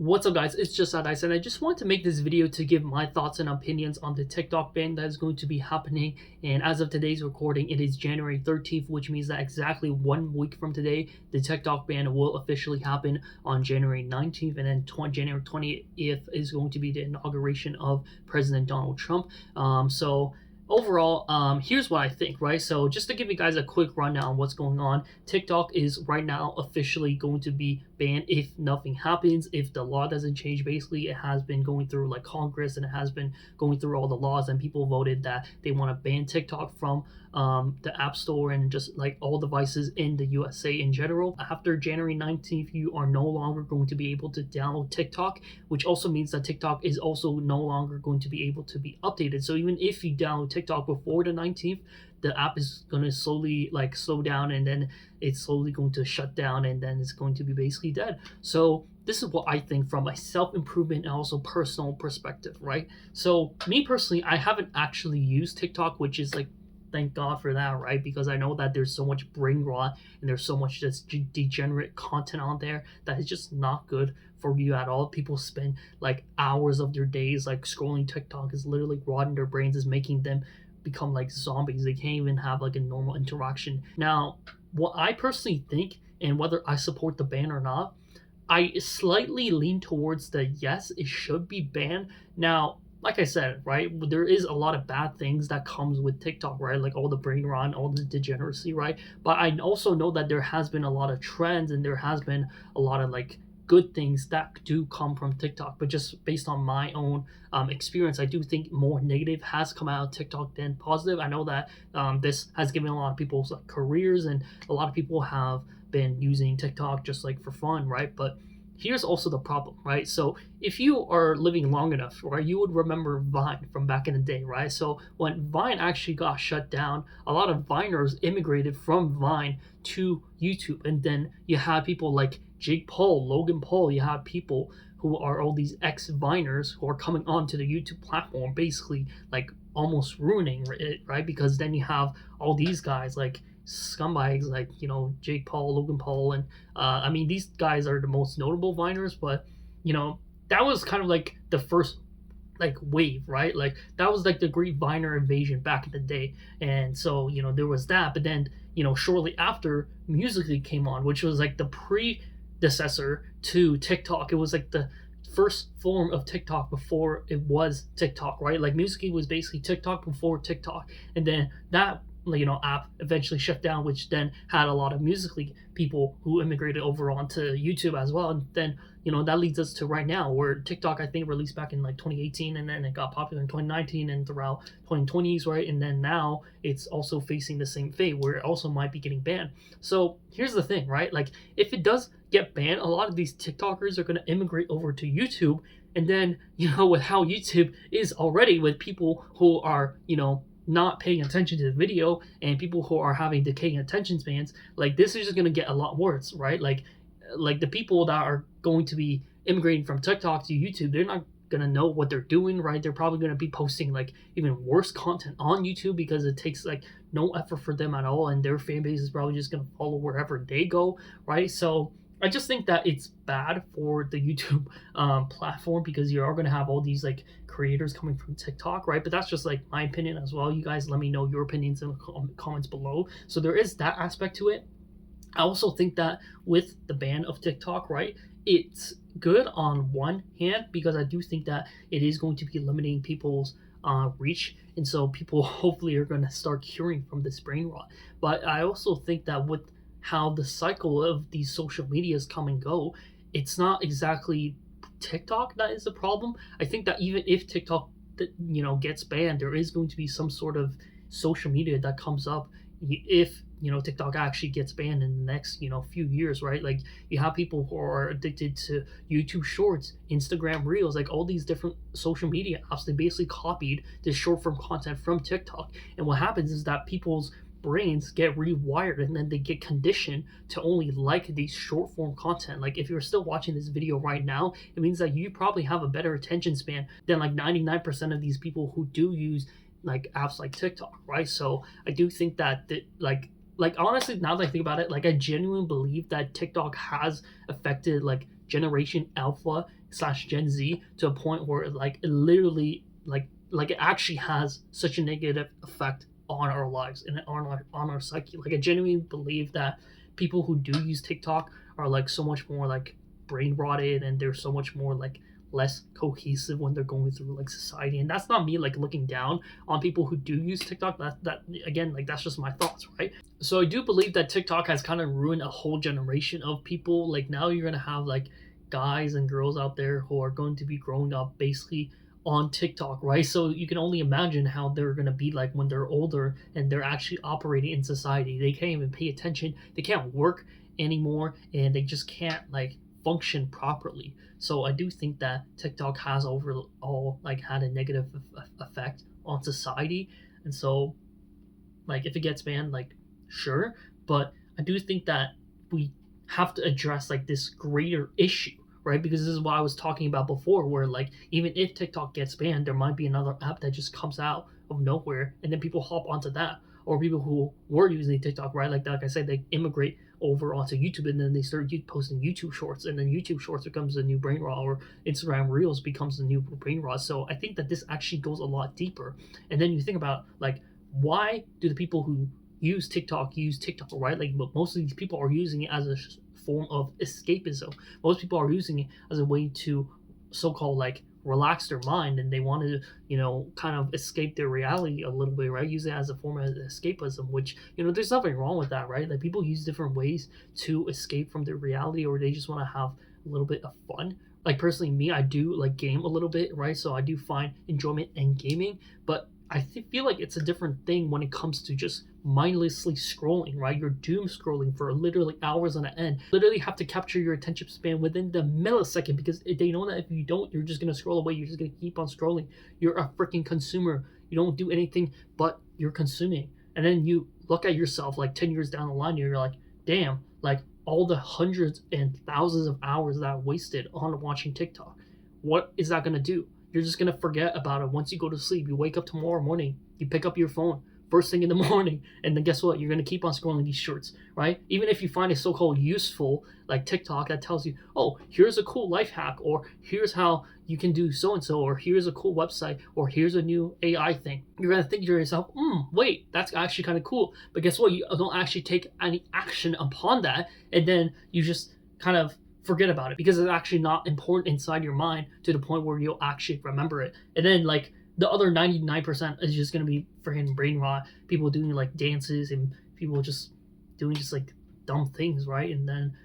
What's up, guys? It's just Adais, and I just want to make this video to give my thoughts and opinions on the TikTok ban that is going to be happening. And as of today's recording, it is January 13th, which means that exactly 1 week from today, the TikTok ban will officially happen on January 19th, and then January 20th is going to be the inauguration of President Donald Trump. Overall, here's what I think, right? So just to give you guys a quick rundown on what's going on, TikTok is right now officially going to be banned if nothing happens, if the law doesn't change. Basically, it has been going through like Congress, and it has been going through all the laws, and people voted that they want to ban TikTok from the App Store and just like all devices in the USA in general. After January 19th, you are no longer going to be able to download TikTok, which also means that TikTok is also no longer going to be able to be updated. So even if you download TikTok before the 19th, the app is going to slowly like slow down, and then it's slowly going to shut down, and then it's going to be basically dead. So this is what I think from a self-improvement and also personal perspective, right? So me personally, I haven't actually used TikTok, which is like, thank God for that, right? Because I know that there's so much brain rot and there's so much just degenerate content on there that is just not good for you at all. People spend like hours of their days like scrolling TikTok. Is literally rotting their brains, is making them become like zombies. They can't even have like a normal interaction. Now, what I personally think, and whether I support the ban or not, I slightly lean towards the yes, it should be banned. Now, like I said, right, there is a lot of bad things that comes with TikTok, right? Like all the brain rot, all the degeneracy, right? But I also know that there has been a lot of trends, and there has been a lot of like good things that do come from TikTok. But just based on my own experience, I do think more negative has come out of TikTok than positive. I know that this has given a lot of people like careers, and a lot of people have been using TikTok just like for fun, right? But here's also the problem, right? So if you are living long enough, right, you would remember Vine from back in the day, right? So when Vine actually got shut down, a lot of Viners immigrated from Vine to YouTube. And then you have people like Jake Paul, Logan Paul, you have people who are all these ex-Viners who are coming onto the YouTube platform, basically like almost ruining it, right? Because then you have all these guys like scumbags like, you know, Jake Paul, Logan Paul, and I mean, these guys are the most notable Viners, but you know, that was kind of like the first like wave, right? Like that was like the great Viner invasion back in the day. And so, you know, there was that. But then, you know, shortly after, Musical.ly came on, which was like the predecessor to TikTok. It was like the first form of TikTok before it was TikTok, right? Like Musical.ly was basically TikTok before TikTok. And then that, you know, app eventually shut down, which then had a lot of Musical.ly people who immigrated over onto YouTube as well. And then, you know, that leads us to right now, where TikTok, I think, released back in like 2018, and then it got popular in 2019 and throughout 2020s, right? And then now it's also facing the same fate, where it also might be getting banned. So here's the thing, right? Like if it does get banned, a lot of these TikTokers are going to immigrate over to YouTube. And then, you know, with how YouTube is already, with people who are, you know, not paying attention to the video, and people who are having decaying attention spans, like this is just going to get a lot worse, right? Like the people that are going to be immigrating from TikTok to YouTube, they're not going to know what they're doing, right? They're probably going to be posting like even worse content on YouTube, because it takes like no effort for them at all, and their fan base is probably just going to follow wherever they go, right? So I just think that it's bad for the YouTube platform, because you are going to have all these like creators coming from TikTok, right? But that's just like my opinion as well. You guys let me know your opinions in the comments below. So there is that aspect to it. I also think that with the ban of TikTok, right, it's good on one hand, because I do think that it is going to be limiting people's reach, and so people hopefully are going to start curing from this brain rot. But I also think that with how the cycle of these social medias come and go, it's not exactly TikTok that is the problem. I think that even if TikTok, you know, gets banned, there is going to be some sort of social media that comes up if, you know, TikTok actually gets banned in the next, you know, few years, right? Like you have people who are addicted to YouTube Shorts, Instagram Reels, like all these different social media apps. They basically copied this short form content from TikTok, and what happens is that people's brains get rewired, and then they get conditioned to only like these short form content. Like if you're still watching this video right now, it means that you probably have a better attention span than like 99% of these people who do use like apps like TikTok, right? So I do think that like honestly, now that I think about it, like I genuinely believe that TikTok has affected like Generation Alpha slash Gen Z to a point where like it literally like it actually has such a negative effect on our lives and on our psyche. Like I genuinely believe that people who do use TikTok are like so much more like brain rotted, and they're so much more like less cohesive when they're going through like society. And that's not me like looking down on people who do use TikTok. That again, like that's just my thoughts, right? So I do believe that TikTok has kind of ruined a whole generation of people. Like now you're gonna have like guys and girls out there who are going to be growing up basically on TikTok, right? So you can only imagine how they're gonna be like when they're older and they're actually operating in society. They can't even pay attention. They can't work anymore, and they just can't like function properly. So I do think that TikTok has overall like had a negative effect on society. And so like if it gets banned, like sure, but I do think that we have to address like this greater issue, right? Because this is what I was talking about before, where like even if TikTok gets banned, there might be another app that just comes out of nowhere, and then people hop onto that. Or people who were using TikTok, right? Like I said, they immigrate over onto YouTube, and then they start posting YouTube Shorts, and then YouTube Shorts becomes the new brain rot, or Instagram Reels becomes the new brain rot. So I think that this actually goes a lot deeper. And then you think about like, why do the people who use TikTok, right? Like most of these people are using it as a form of escapism. Most people are using it as a way to so-called like relax their mind, and they want to kind of escape their reality a little bit, right? Use it as a form of escapism, which there's nothing wrong with that, right? Like people use different ways to escape from their reality, or they just want to have a little bit of fun. Like personally, me, I do like game a little bit, right? So I do find enjoyment in gaming, but I feel like it's a different thing when it comes to just mindlessly scrolling, right? You're doom scrolling for literally hours on end. Literally have to capture your attention span within the millisecond, because they know that if you don't, you're just gonna scroll away. You're just gonna keep on scrolling. You're a freaking consumer. You don't do anything but you're consuming. And then you look at yourself like 10 years down the line, and you're like, damn, like all the hundreds and thousands of hours that I wasted on watching TikTok. What is that gonna do? You're just gonna forget about it once you go to sleep. You wake up tomorrow morning, you pick up your phone first thing in the morning, and then guess what? You're gonna keep on scrolling these shorts, right? Even if you find it so-called useful, like TikTok, that tells you, oh, here's a cool life hack, or here's how you can do so-and-so, or here's a cool website, or here's a new AI thing. You're gonna think to yourself, wait, that's actually kind of cool. But guess what? You don't actually take any action upon that, and then you just kind of forget about it because it's actually not important inside your mind to the point where you'll actually remember it. And then like the other 99% is just gonna be freaking brain rot, people doing like dances and people just doing just like dumb things, right? And then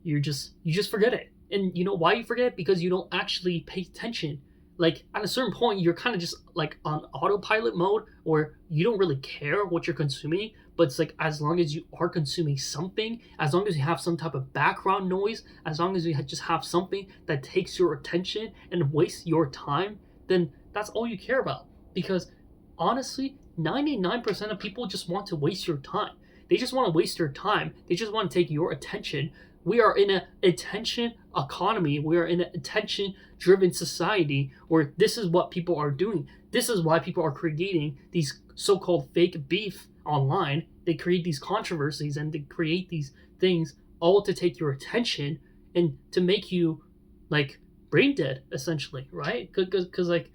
you just forget it. And you know why you forget it? Because you don't actually pay attention. Like at a certain point, you're kind of just like on autopilot mode, or you don't really care what you're consuming. But it's like as long as you are consuming something, as long as you have some type of background noise, as long as you just have something that takes your attention and wastes your time, then that's all you care about. Because honestly, 99% of people just want to waste your time. They just want to waste your time. They just want to take your attention. We are in an attention economy. We are in an attention driven society where this is what people are doing. This is why people are creating these so-called fake beef online. They create these controversies and they create these things all to take your attention and to make you like brain dead, essentially, right? Because like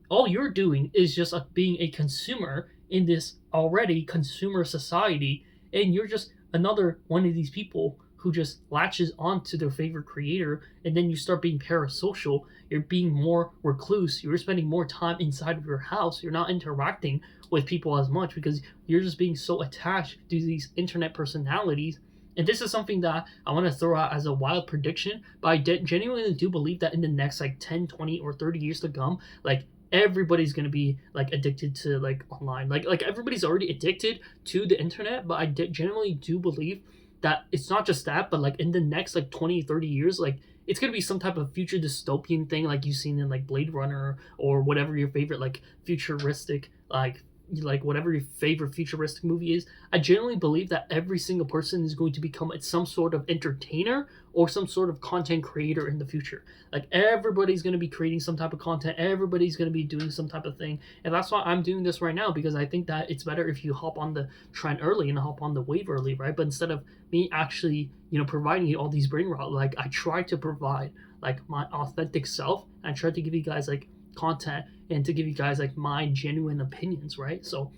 all you're doing is just being a consumer in this already consumer society, and you're just another one of these people who just latches onto their favorite creator, and then you start being parasocial. You're being more recluse. You're spending more time inside of your house. You're not interacting with people as much because you're just being so attached to these internet personalities. And this is something that I want to throw out as a wild prediction, but I genuinely do believe that in the next like 10, 20, or 30 years to come, like everybody's going to be like addicted to like online. Like everybody's already addicted to the internet, but I genuinely do believe that it's not just that, but like in the next like 20, 30 years, like it's going to be some type of future dystopian thing like you've seen in like Blade Runner or whatever your favorite like futuristic like whatever your favorite futuristic movie is. I generally believe that every single person is going to become some sort of entertainer or some sort of content creator in the future. Like everybody's going to be creating some type of content. Everybody's going to be doing some type of thing. And that's why I'm doing this right now, because I think that it's better if you hop on the trend early and hop on the wave early, right? But instead of me actually, providing you all these brain rot, like I try to provide like my authentic self and try to give you guys like content and to give you guys like my genuine opinions, right? So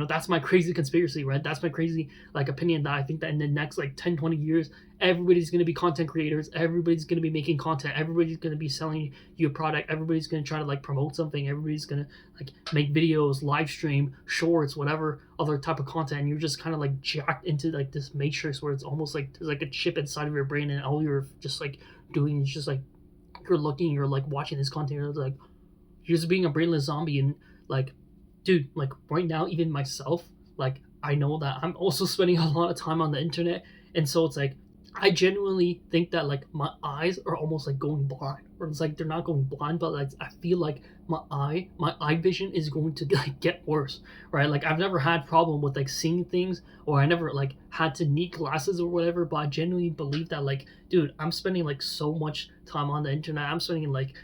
that's my crazy conspiracy, right? That's my crazy like opinion that I think that in the next like 10-20 years, everybody's going to be content creators, everybody's going to be making content, everybody's going to be selling you a product, everybody's going to try to like promote something, everybody's going to like make videos, live stream, shorts, whatever other type of content, and you're just kind of like jacked into like this matrix where it's almost like there's like a chip inside of your brain, and all you're just like doing is just like you're like watching this content, you're like you're just being a brainless zombie. And like, dude, like right now, even myself, like I know that I'm also spending a lot of time on the internet, and so it's like I genuinely think that like my eyes are almost like going blind, or it's like they're not going blind, but like I feel like my eye vision is going to like get worse, right? Like I've never had problem with like seeing things, or I never like had to need glasses or whatever, but I genuinely believe that like, dude, I'm spending like so much time on the internet. I'm spending like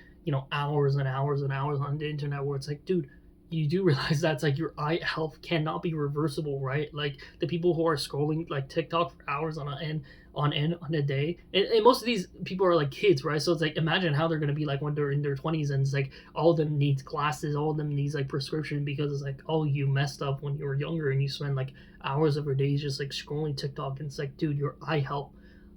hours and hours and hours on the internet, where it's like, dude, you do realize that's like your eye health cannot be reversible, right? Like the people who are scrolling like TikTok for hours on end on a day, and most of these people are like kids, right? So it's like imagine how they're gonna be like when they're in their 20s, and it's like all of them needs glasses, all of them needs like prescription, because it's like, oh, you messed up when you were younger and you spend like hours of your days just like scrolling TikTok, and it's like, dude, your eye health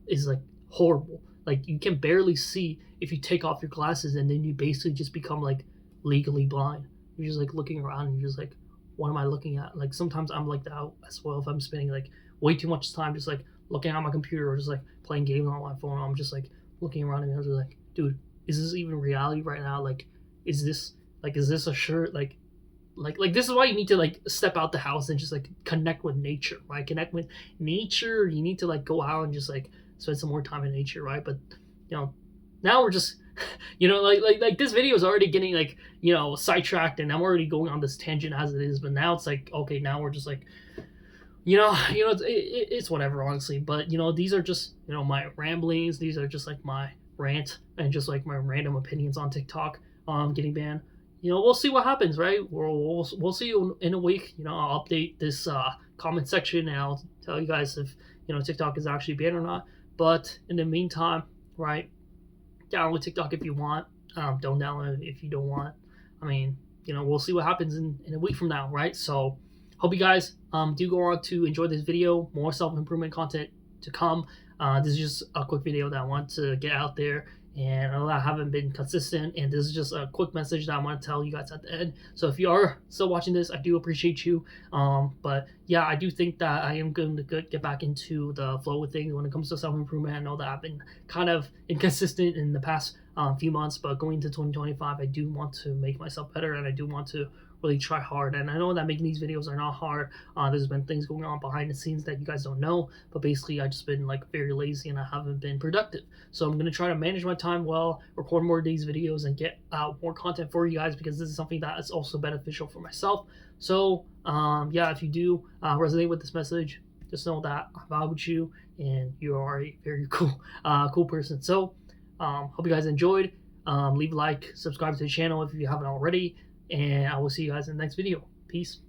is like horrible. Like you can barely see if you take off your glasses, and then you basically just become like legally blind. You're just like looking around, and you're just like, what am I looking at? Like sometimes I'm like that as well. If I'm spending like way too much time just like looking at my computer, or just like playing games on my phone, I'm just like looking around, and I'm just like, dude, is this even reality right now? Like, is this a shirt? Like this is why you need to like step out the house and just like connect with nature, right? Connect with nature. You need to like go out and just like spend some more time in nature, right? But now we're just like this video is already getting like sidetracked, and I'm already going on this tangent as it is. But now it's like, okay, now we're just like it's whatever, honestly. But these are just my ramblings. These are just like my rant and just like my random opinions on TikTok getting banned. We'll see what happens, right? We'll see you in a week. I'll update this comment section, and I'll tell you guys if TikTok is actually banned or not. But in the meantime, right, download TikTok if you want. Don't download it if you don't want. I mean, we'll see what happens in a week from now, right? So hope you guys do go on to enjoy this video. More self-improvement content to come. This is just a quick video that I want to get out there, and I know I haven't been consistent, and this is just a quick message that I want to tell you guys at the end. So if you are still watching this, I do appreciate you. But yeah, I do think that I am going to get back into the flow with things when it comes to self-improvement. I know that I've been kind of inconsistent in the past few months, but going into 2025, I do want to make myself better, and I do want to really try hard. And I know that making these videos are not hard. There's been things going on behind the scenes that you guys don't know, but basically I just been like very lazy, and I haven't been productive. So I'm going to try to manage my time well, record more of these videos, and get out more content for you guys, because this is something that is also beneficial for myself. So yeah, if you do resonate with this message, just know that I vibe with you, and you are a very cool person. So hope you guys enjoyed. Leave a like, subscribe to the channel if you haven't already, and I will see you guys in the next video. Peace.